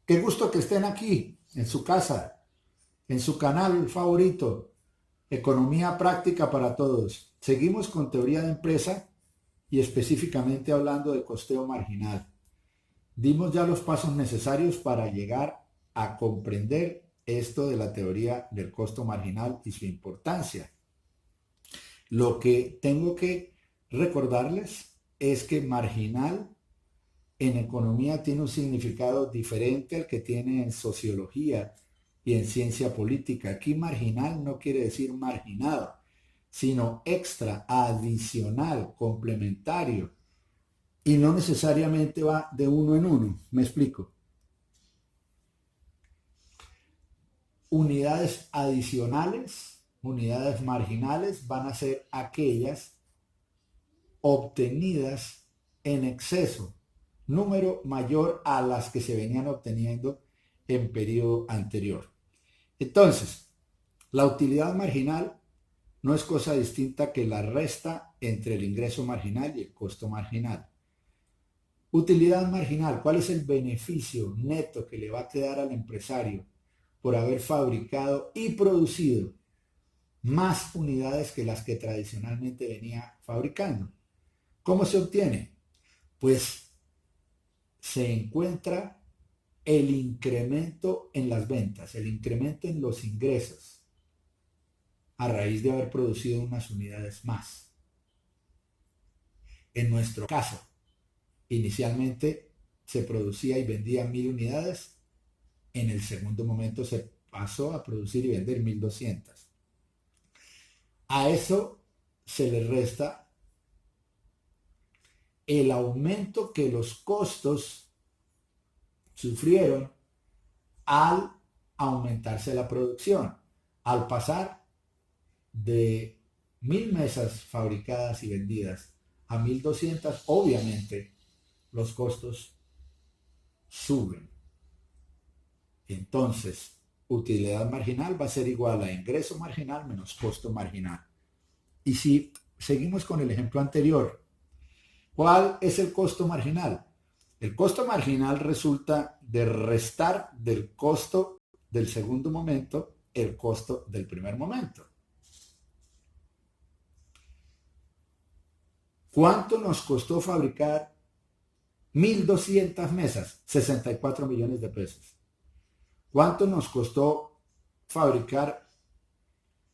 Qué gusto que estén aquí, en su casa, en su canal favorito, Economía Práctica para Todos. Seguimos con teoría de empresa y específicamente hablando de costeo marginal. Dimos ya los pasos necesarios para llegar a comprender esto de la teoría del costo marginal y su importancia. Lo que tengo que recordarles es que marginal en economía tiene un significado diferente al que tiene en sociología y en ciencia política. Aquí marginal no quiere decir marginado, sino extra, adicional, complementario. Y no necesariamente va de uno en uno. Me explico. Unidades adicionales, unidades marginales, van a ser aquellas obtenidas en exceso, número mayor a las que se venían obteniendo en periodo anterior. Entonces, la utilidad marginal no es cosa distinta que la resta entre el ingreso marginal y el costo marginal. Utilidad marginal, ¿cuál es el beneficio neto que le va a quedar al empresario por haber fabricado y producido más unidades que las que tradicionalmente venía fabricando? ¿Cómo se obtiene? Pues se encuentra el incremento en las ventas, el incremento en los ingresos a raíz de haber producido unas unidades más. En nuestro caso, inicialmente se producía y vendía 1.000 unidades, en el segundo momento se pasó a producir y vender 1.200. A eso se le resta el aumento que los costos sufrieron al aumentarse la producción, al pasar de 1.000 mesas fabricadas y vendidas a 1.200, obviamente los costos suben. Entonces, utilidad marginal va a ser igual a ingreso marginal menos costo marginal. Y si seguimos con el ejemplo anterior, ¿cuál es el costo marginal? El costo marginal resulta de restar del costo del segundo momento el costo del primer momento. ¿Cuánto nos costó fabricar 1.200 mesas? 64 millones de pesos. ¿Cuánto nos costó fabricar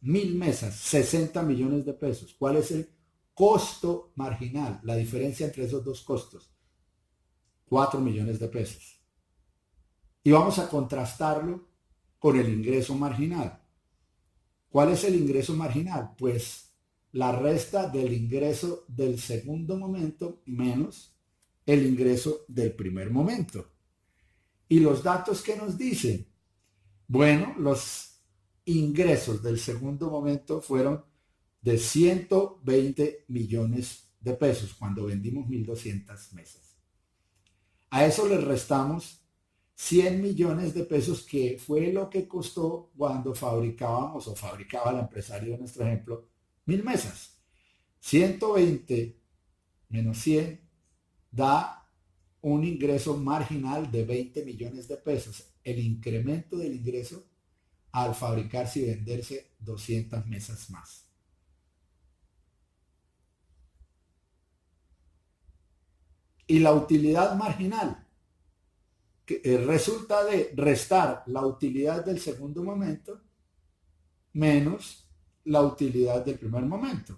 1.000 mesas? 60 millones de pesos. ¿Cuál es el costo marginal? La diferencia entre esos dos costos. 4 millones de pesos. Y vamos a contrastarlo con el ingreso marginal. ¿Cuál es el ingreso marginal? Pues la resta del ingreso del segundo momento menos el ingreso del primer momento. ¿Y los datos qué nos dicen? Bueno, los ingresos del segundo momento fueron de 120 millones de pesos cuando vendimos 1.200 mesas. A eso le restamos 100 millones de pesos, que fue lo que costó cuando fabricábamos o fabricaba el empresario de nuestro ejemplo 1.000 mesas. 120 menos 100 da un ingreso marginal de 20 millones de pesos. El incremento del ingreso al fabricarse y venderse 200 mesas más. Y la utilidad marginal que resulta de restar la utilidad del segundo momento menos la utilidad del primer momento.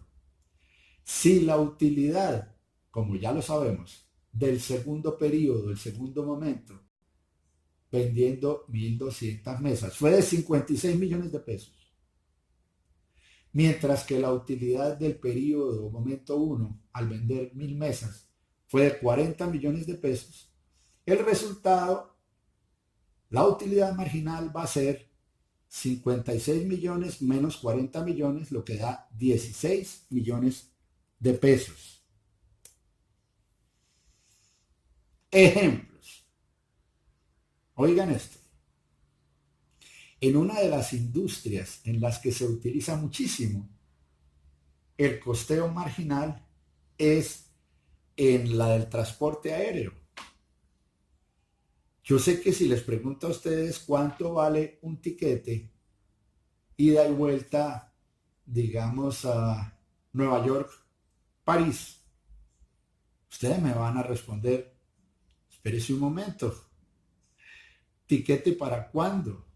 Si la utilidad, como ya lo sabemos, del segundo periodo, el segundo momento, vendiendo 1.200 mesas, fue de 56 millones de pesos, mientras que la utilidad del periodo momento 1 al vender 1.000 mesas fue de 40 millones de pesos, el resultado, la utilidad marginal va a ser 56 millones menos 40 millones, lo que da 16 millones de pesos. Ejemplos. Oigan esto. En una de las industrias en las que se utiliza muchísimo el costeo marginal es en la del transporte aéreo. Yo sé que si les pregunto a ustedes cuánto vale un tiquete, ida y vuelta, digamos, a Nueva York, París, ustedes me van a responder, espérese un momento, ¿tiquete para cuándo?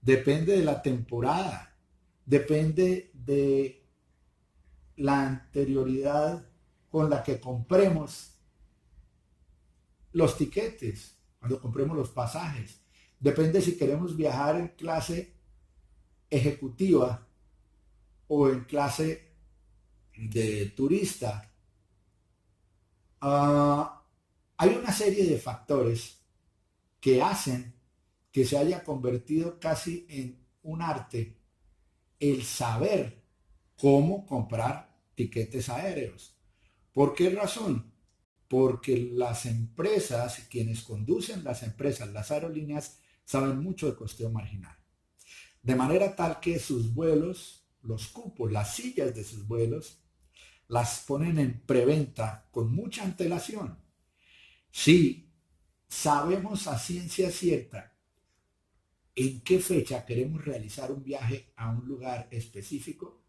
Depende de la temporada, depende de la anterioridad con la que compremos los tiquetes, cuando compremos los pasajes. Depende si queremos viajar en clase ejecutiva o en clase de turista. Hay una serie de factores que hacen que se haya convertido casi en un arte el saber cómo comprar tiquetes aéreos. ¿Por qué razón? Porque las empresas, quienes conducen las empresas, las aerolíneas, saben mucho de costeo marginal. De manera tal que sus vuelos, los cupos, las sillas de sus vuelos, las ponen en preventa con mucha antelación. Si sabemos a ciencia cierta en qué fecha queremos realizar un viaje a un lugar específico,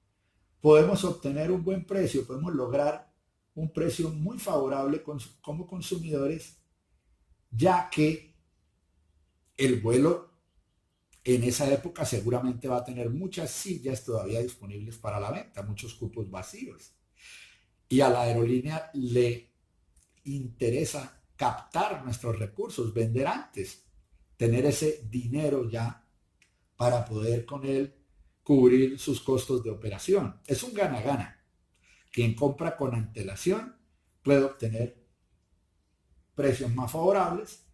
podemos obtener un buen precio, podemos lograr un precio muy favorable como consumidores, ya que el vuelo en esa época seguramente va a tener muchas sillas todavía disponibles para la venta, muchos cupos vacíos. Y a la aerolínea le interesa captar nuestros recursos, vender antes, tener ese dinero ya para poder con él cubrir sus costos de operación. Es un gana-gana. Quien compra con antelación puede obtener precios más favorables.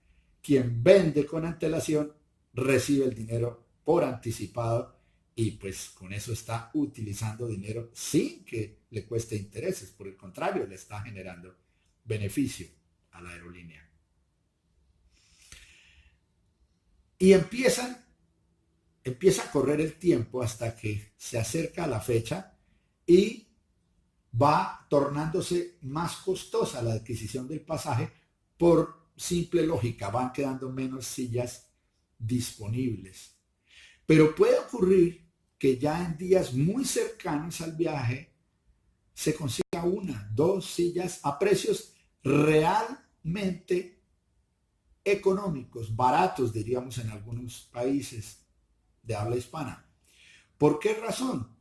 Quien vende con antelación recibe el dinero por anticipado y pues con eso está utilizando dinero sin que le cueste intereses. Por el contrario, le está generando beneficio a la aerolínea. Y empieza a correr el tiempo hasta que se acerca la fecha y va tornándose más costosa la adquisición del pasaje por simple lógica, van quedando menos sillas disponibles. Pero puede ocurrir que ya en días muy cercanos al viaje se consiga una, dos sillas a precios realmente económicos, baratos, diríamos en algunos países de habla hispana. ¿Por qué razón?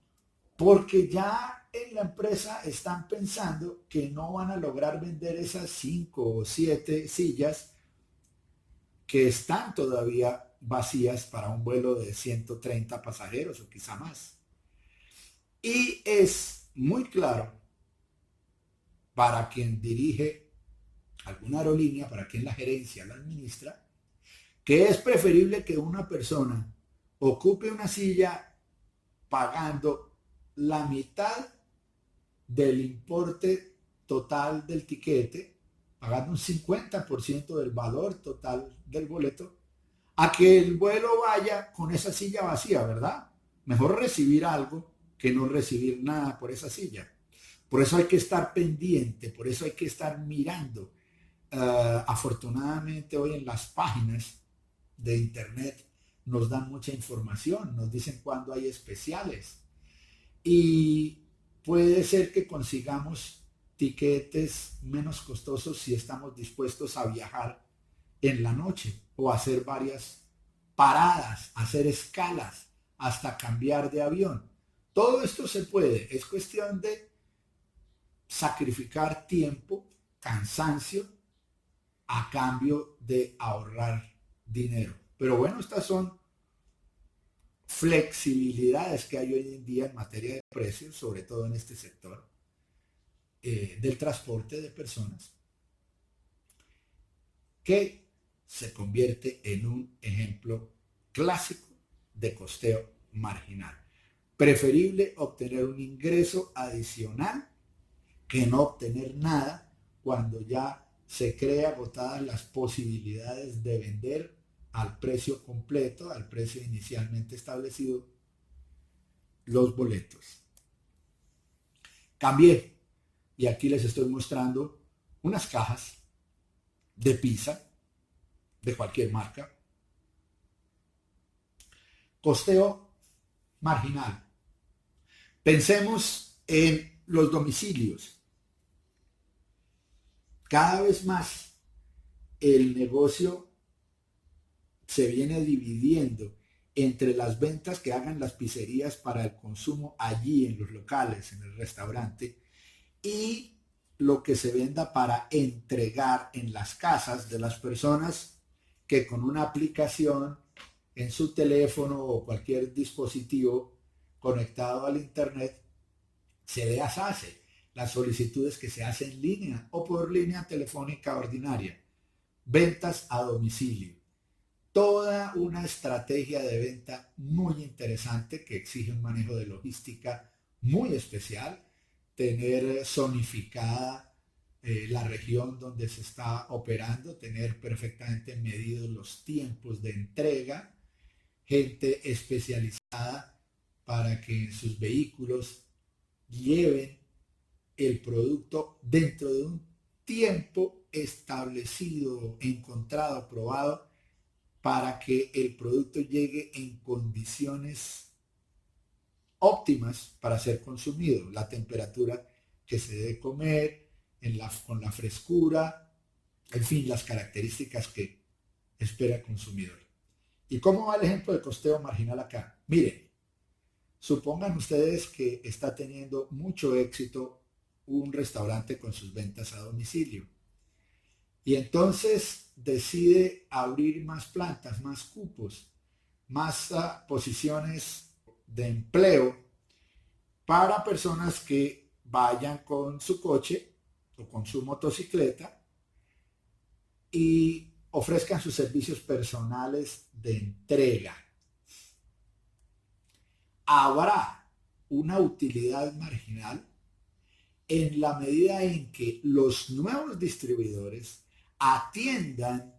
Porque ya en la empresa están pensando que no van a lograr vender esas 5 o 7 sillas que están todavía vacías para un vuelo de 130 pasajeros o quizá más. Y es muy claro para quien dirige alguna aerolínea, para quien la gerencia la administra, que es preferible que una persona ocupe una silla pagando la mitad del importe total del tiquete, pagando un 50% del valor total del boleto, a que el vuelo vaya con esa silla vacía, ¿verdad? Mejor recibir algo que no recibir nada por esa silla. Por eso hay que estar pendiente, por eso hay que estar mirando. Afortunadamente hoy en las páginas de internet nos dan mucha información, nos dicen cuándo hay especiales y puede ser que consigamos tiquetes menos costosos si estamos dispuestos a viajar en la noche o hacer varias paradas, hacer escalas, hasta cambiar de avión. Todo esto se puede, es cuestión de sacrificar tiempo, cansancio, a cambio de ahorrar dinero. Pero bueno, estas son flexibilidades que hay hoy en día en materia de precios, sobre todo en este sector del transporte de personas, que se convierte en un ejemplo clásico de costeo marginal. Preferible obtener un ingreso adicional que no obtener nada cuando ya se crea agotadas las posibilidades de vender al precio completo, al precio inicialmente establecido, los boletos. Cambié y aquí les estoy mostrando unas cajas de pizza de cualquier marca. Costeo marginal. Pensemos en los domicilios. Cada vez más el negocio se viene dividiendo entre las ventas que hagan las pizzerías para el consumo allí en los locales, en el restaurante, y lo que se venda para entregar en las casas de las personas que con una aplicación en su teléfono o cualquier dispositivo conectado al internet se les hace las solicitudes que se hacen en línea o por línea telefónica ordinaria. Ventas a domicilio. Toda una estrategia de venta muy interesante que exige un manejo de logística muy especial, tener zonificada la región donde se está operando, tener perfectamente medidos los tiempos de entrega, gente especializada para que en sus vehículos lleven el producto dentro de un tiempo establecido, encontrado, probado, para que el producto llegue en condiciones óptimas para ser consumido, la temperatura que se debe comer, con la frescura, en fin, las características que espera el consumidor. ¿Y cómo va el ejemplo de costeo marginal acá? Miren, supongan ustedes que está teniendo mucho éxito un restaurante con sus ventas a domicilio y entonces decide abrir más plantas, más cupos, más posiciones de empleo para personas que vayan con su coche o con su motocicleta y ofrezcan sus servicios personales de entrega. Habrá una utilidad marginal en la medida en que los nuevos distribuidores atiendan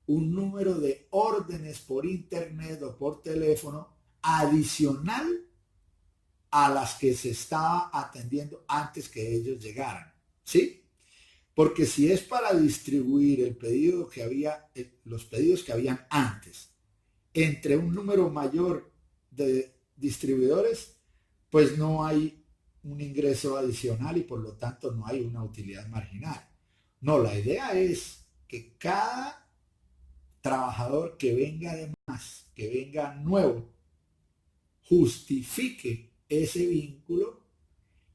un número de órdenes por internet o por teléfono adicional a las que se estaba atendiendo antes que ellos llegaran, ¿sí? Porque si es para distribuir el pedido que había, los pedidos que habían antes, entre un número mayor de distribuidores, pues no hay un ingreso adicional y por lo tanto no hay una utilidad marginal. No, la idea es que cada trabajador que venga de más, que venga nuevo, justifique ese vínculo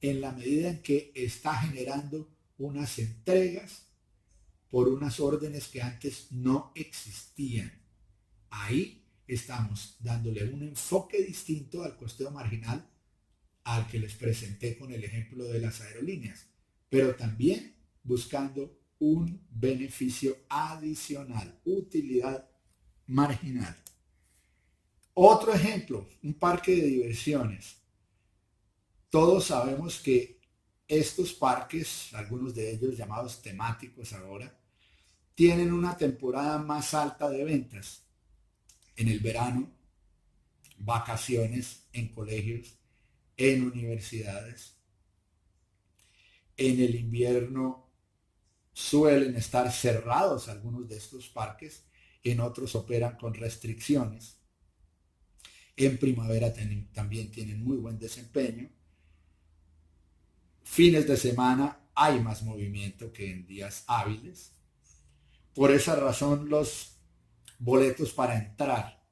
en la medida en que está generando unas entregas por unas órdenes que antes no existían. Ahí estamos dándole un enfoque distinto al costeo marginal al que les presenté con el ejemplo de las aerolíneas, pero también buscando un beneficio adicional, utilidad marginal. Otro ejemplo, un parque de diversiones. Todos sabemos que estos parques, algunos de ellos llamados temáticos ahora, tienen una temporada más alta de ventas. En el verano, vacaciones en colegios, en universidades. En el invierno suelen estar cerrados algunos de estos parques, en otros operan con restricciones. En primavera también tienen muy buen desempeño. Fines de semana hay más movimiento que en días hábiles. Por esa razón los boletos para entrar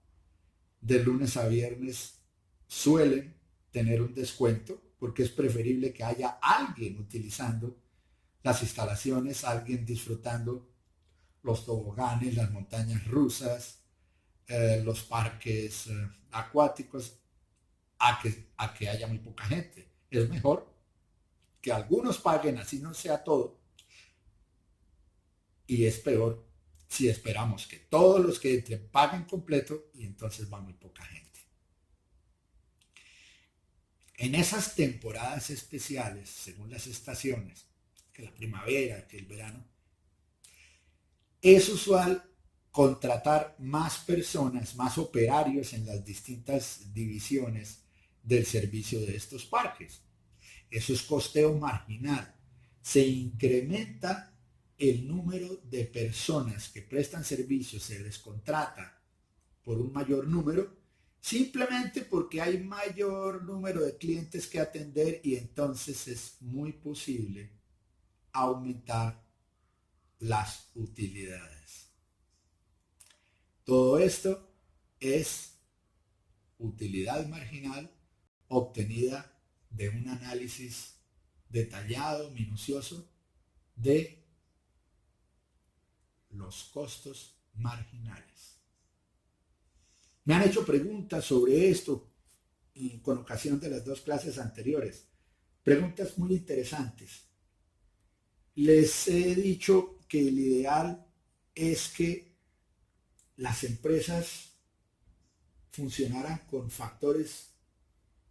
de lunes a viernes suelen tener un descuento porque es preferible que haya alguien utilizando las instalaciones, alguien disfrutando los toboganes, las montañas rusas, los parques acuáticos, a que haya muy poca gente. Es mejor que algunos paguen, así no sea todo, y es peor si esperamos que todos los que entren paguen completo y entonces va muy poca gente. En esas temporadas especiales, según las estaciones, que la primavera, que el verano, es usual contratar más personas, más operarios en las distintas divisiones del servicio de estos parques. Eso es costeo marginal. Se incrementa el número de personas que prestan servicios se les contrata por un mayor número, simplemente porque hay mayor número de clientes que atender y entonces es muy posible aumentar las utilidades. Todo esto es utilidad marginal obtenida de un análisis detallado, minucioso de los costos marginales. Me han hecho preguntas sobre esto con ocasión de las dos clases anteriores. Preguntas muy interesantes. Les he dicho que el ideal es que las empresas funcionaran con factores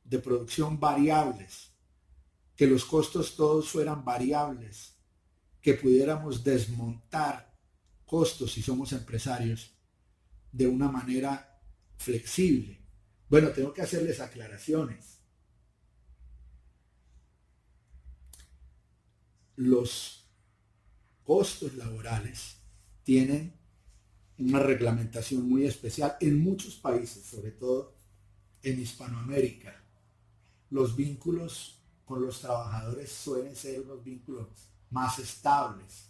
de producción variables, que los costos todos fueran variables, que pudiéramos desmontar costos si somos empresarios de una manera flexible. Bueno, tengo que hacerles aclaraciones. Los costos laborales tienen una reglamentación muy especial en muchos países, sobre todo en Hispanoamérica. Los vínculos con los trabajadores suelen ser unos vínculos más estables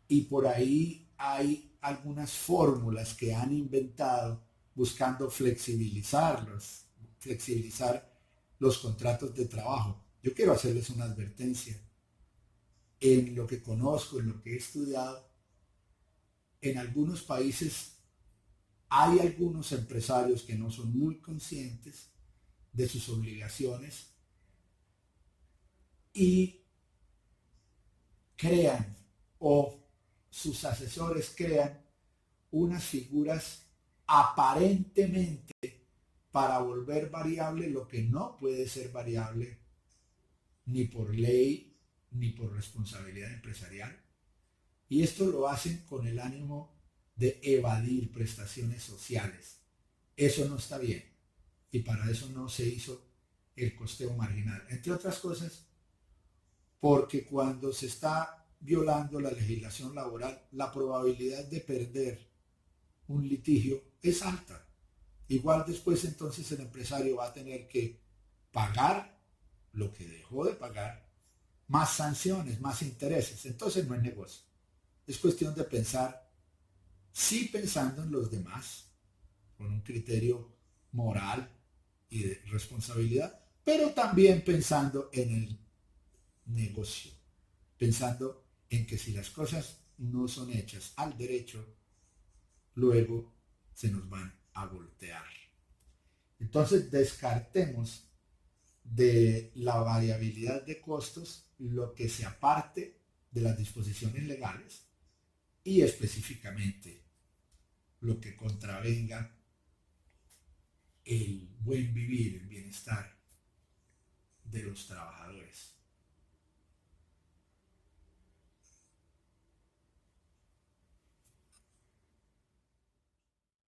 y por ahí hay algunas fórmulas que han inventado buscando flexibilizar los contratos de trabajo. Yo quiero hacerles una advertencia. En lo que conozco, en lo que he estudiado, en algunos países hay algunos empresarios que no son muy conscientes de sus obligaciones y crean o sus asesores crean unas figuras aparentemente para volver variable lo que no puede ser variable ni por ley ni por responsabilidad empresarial. Y esto lo hacen con el ánimo de evadir prestaciones sociales. Eso no está bien y para eso no se hizo el costeo marginal. Entre otras cosas, porque cuando se está violando la legislación laboral, la probabilidad de perder un litigio es alta. Igual después entonces el empresario va a tener que pagar lo que dejó de pagar, más sanciones, más intereses. Entonces no es negocio. Es cuestión de pensar, sí pensando en los demás, con un criterio moral y de responsabilidad, pero también pensando en el negocio, pensando en que si las cosas no son hechas al derecho, luego se nos van a voltear. Entonces descartemos de la variabilidad de costos lo que se aparte de las disposiciones legales y específicamente lo que contravenga el buen vivir, el bienestar de los trabajadores.